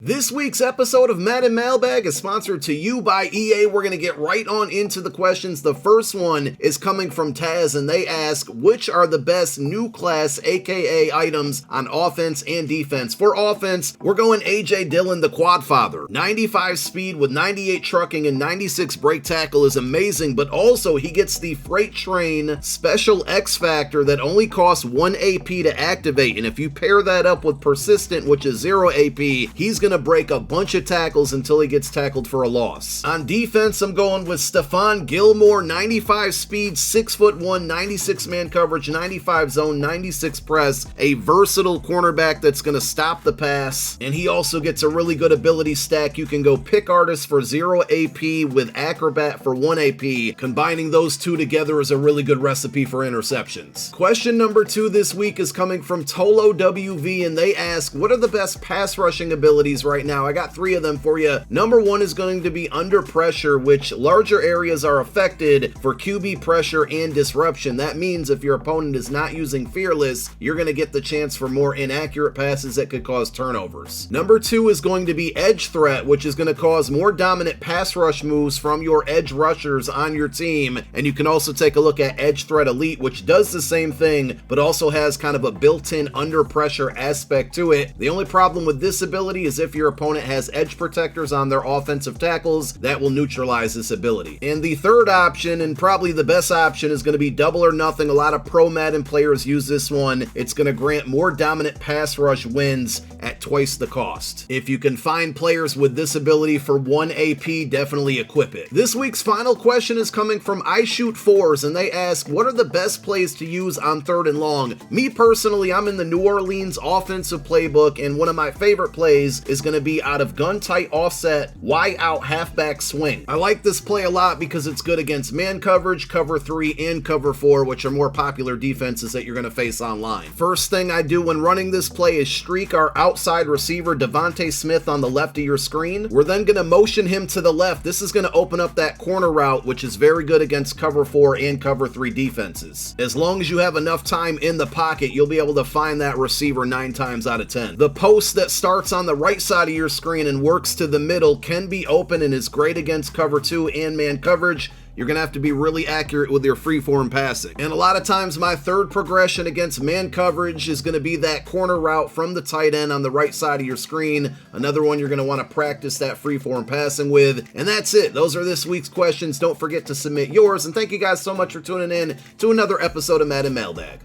This week's episode of Madden Mailbag is sponsored to you by EA. We're going to get right on into the questions. The first one is coming from Taz, and they ask, which are the best new class, aka items, on offense and defense? For offense, we're going A.J. Dillon, the Quadfather. 95 speed with 98 trucking and 96 break tackle is amazing, but also he gets the Freight Train special X Factor that only costs 1 AP to activate, and if you pair that up with Persistent, which is 0 AP, he's going to break a bunch of tackles until he gets tackled for a loss. On defense, I'm going with Stephon Gilmore, 95 speed, 6'1", 96 man coverage, 95 zone, 96 press, a versatile cornerback that's going to stop the pass, and he also gets a really good ability stack. You can go Pick Artist for 0 AP with Acrobat for 1 AP. Combining those two together is a really good recipe for interceptions. Question number 2 this week is coming from Tolo WV, and they ask, what are the best pass rushing abilities right now? I got 3 of them for you. Number 1 is going to be under pressure, which larger areas are affected for QB pressure and disruption. That means if your opponent is not using Fearless, you're going to get the chance for more inaccurate passes that could cause turnovers. Number 2 is going to be edge threat, which is going to cause more dominant pass rush moves from your edge rushers on your team. And you can also take a look at edge threat elite, which does the same thing, but also has kind of a built-in under pressure aspect to it. The only problem with this ability is if your opponent has edge protectors on their offensive tackles, that will neutralize this ability. And the third option, and probably the best option, is going to be double or nothing. A lot of pro Madden players use this one. It's going to grant more dominant pass rush wins at twice the cost. If you can find players with this ability for 1 AP, definitely equip it. This week's final question is coming from I Shoot Fours, and they ask, what are the best plays to use on 3rd and long? Me personally, I'm in the New Orleans offensive playbook, and one of my favorite plays is going to be out of gun tight offset, Y out halfback swing. I like this play a lot because it's good against man coverage, cover 3, and cover 4, which are more popular defenses that you're going to face online. First thing I do when running this play is streak our outside receiver Devontae Smith on the left of your screen. We're then going to motion him to the left. This is going to open up that corner route, which is very good against cover 4 and cover 3 defenses. As long as you have enough time in the pocket, you'll be able to find that receiver 9 times out of 10. The post that starts on the right side of your screen and works to the middle can be open and is great against cover 2 and man coverage. You're going to have to be really accurate with your freeform passing. And a lot of times my third progression against man coverage is going to be that corner route from the tight end on the right side of your screen. Another one you're going to want to practice that freeform passing with. And that's it. Those are this week's questions. Don't forget to submit yours. And thank you guys so much for tuning in to another episode of Madden Mailbag.